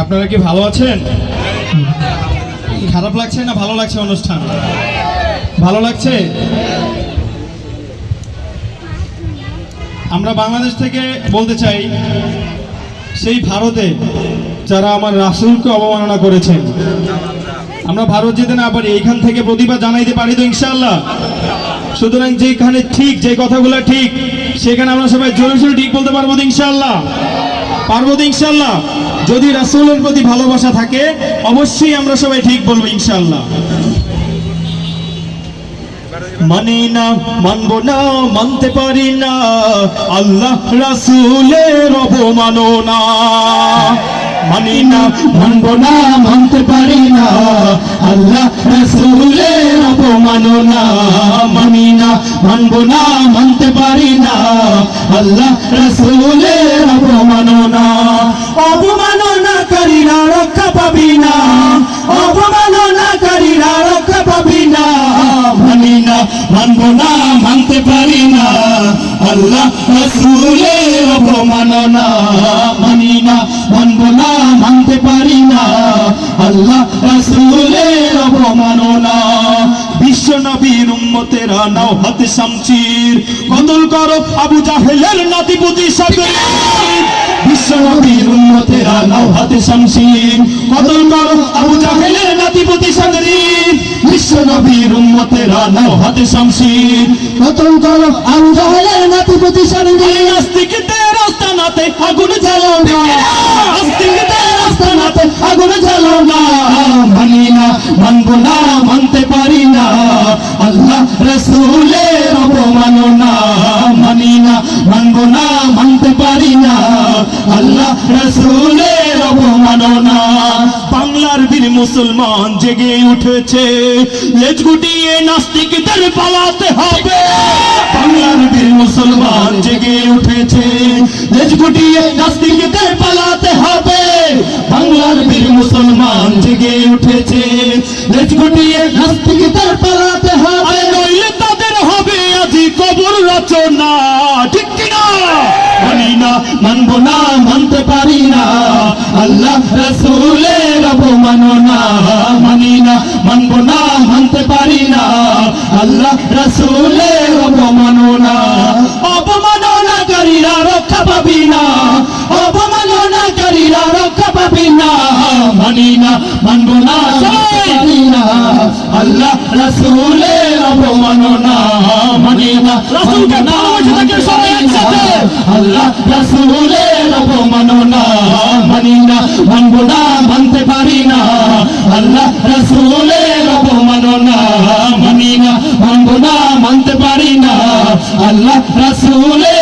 আপনারা কি ভালো আছেন? খারাপ লাগছে না ভালো লাগছে? অনুষ্ঠান ভালো লাগছে। আমরা বাংলাদেশ থেকে বলতে চাই, সেই ভারতে যারা আমার রাসূলকে অবমাননা করেছেন, আমরা ভারত যেতে না পারি, এইখান থেকে প্রতিবাদ জানাইতে পারি তো ইনশাআল্লাহ। সুতরাং যেখানে ঠিক, যে কথাগুলো ঠিক, সেখানে আমরা সবাই জোরে জোরে ঠিক বলতে পারবো তো ইনশাআল্লাহ। পারবো তো ইনশাআল্লাহ। যদি রাসূলের প্রতি ভালোবাসা থাকে, অবশ্যই আমরা সবাই ঠিক বলবো ইনশাআল্লাহ। মানি না, মানবো না, মানতে পারি না আল্লাহ রাসূলের অবমাননা। মানি না, মানবো না, মানতে পারি না আল্লাহ রাসূলের অবমাননা। মানি না, মানবো না, মানতে পারি না আল্লাহ রাসূলের অবমাননা। অবমাননাকারীরা রক্ষা পাবি না, অবমাননাকারীরা রক্ষা পাবি না। মানি না, মানবো না, মানতে পারি না আল্লাহ রাসূলের অবমাননা। মানি না, মানবো না, মানতে পারি না আল্লাহ রাসূলের অবমাননা। বিশ্ব নবীর উম্মতেরা নাও হাতে শামচির, কতল করো আবু জাহেলের নাতিপুতি সাগর। বিশ্ব নবীর উম্মতেরা নাও হাতে শামচির, কতল করো আবু জাহেলের নাতিপুতি সাগর। বিশ্ব নবীর উম্মতেরা নাও হাতে শামচির, কতল করো আবু জাহেলের নাতিপুতি সাগর। নাস্তিকদের আস্তানাতে আগুন জ্বালাও না, নাস্তিকদের আস্তানাতে আগুন জ্বালাও না। মানি না, মানবো না, মানতে পারি না আল্লাহ রাসূলের অবমাননা। মানি না, মানবো না, মানতে পারি না আল্লাহ রাসূলের অবমাননা। বাংলার বীর মুসলমান জেগে উঠেছে, লেজ গুটিয়ে নাস্তিকদের পালাতে হবে। বাংলার বীর মুসলমান জেগে উঠেছে, লেজ গুটিয়ে নাস্তিকদের পালাতে হবে। বাংলার বীর মুসলমান জেগে উঠেছে, লেজ গুটিয়ে নাস্তিকদের পালাতে হবে। নইলে তাদের হবে আজি কবর রচনা, ঠিক কিনা? মানি না, মানবো না, মানতে পারি না আল্লাহ রাসূলের অবমাননা। মানি না, মানবো না, মানতে পারি না আল্লাহ রাসূলের অবমাননা। অবমাননাকারীরা রক্ষা পাবি না, অবমাননাকারীরা রক্ষা পাবি না। মানি না, মানবো না, পারি না আল্লাহ রাসূলের অবমাননা। মানি না, রাসূলকে ভালোবাসে থাকে সবাই একসাথে, আল্লাহ রাসূলের অবমাননা। মানি না, মানবো না, মানতে পারি না আল্লাহ রাসূলের অবমাননা। মানি না, মানবো না, মানতে পারি না আল্লাহ রাসূলের